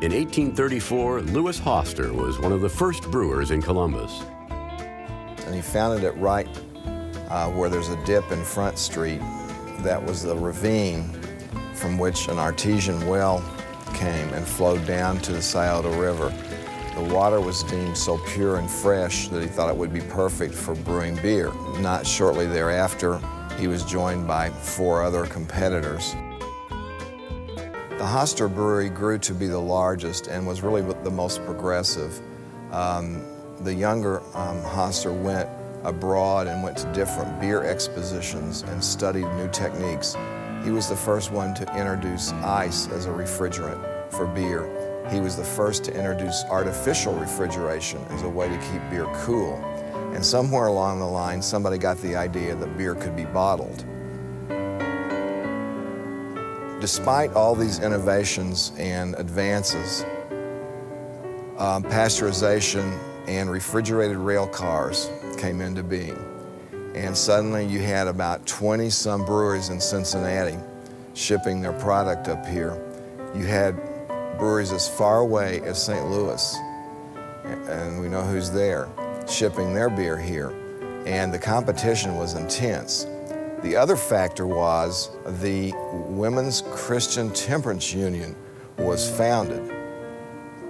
In 1834, Louis Hoster was one of the first brewers in Columbus. And he founded it right where there's a dip in Front Street. That was the ravine from which an artesian well came and flowed down to the Scioto River. The water was deemed so pure and fresh that he thought it would be perfect for brewing beer. Not shortly thereafter, he was joined by 4 other competitors. The Hoster Brewery grew to be the largest and was really the most progressive. The younger Hoster went abroad and went to different beer expositions and studied new techniques. He was the first one to introduce ice as a refrigerant for beer. He was the first to introduce artificial refrigeration as a way to keep beer cool. And somewhere along the line, somebody got the idea that beer could be bottled. Despite all these innovations and advances, pasteurization and refrigerated rail cars came into being. And suddenly you had about 20-some breweries in Cincinnati shipping their product up here. You had breweries as far away as St. Louis, and we know who's there, shipping their beer here. And the competition was intense. The other factor was the Women's Christian Temperance Union was founded.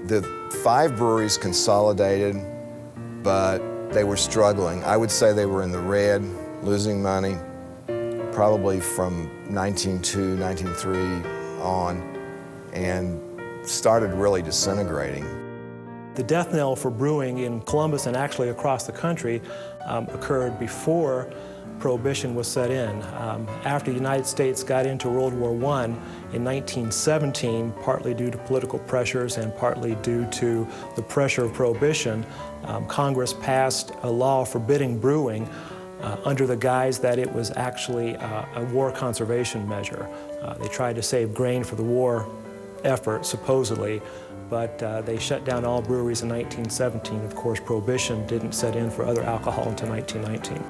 The 5 breweries consolidated, but they were struggling. I would say they were in the red, losing money, probably from 1902, 1903 on, and started really disintegrating. The death knell for brewing in Columbus and actually across the country occurred before Prohibition was set in. After the United States got into World War I in 1917, partly due to political pressures and partly due to the pressure of Prohibition, Congress passed a law forbidding brewing under the guise that it was actually a war conservation measure. They tried to save grain for the war effort, supposedly, but they shut down all breweries in 1917. Of course, Prohibition didn't set in for other alcohol until 1919.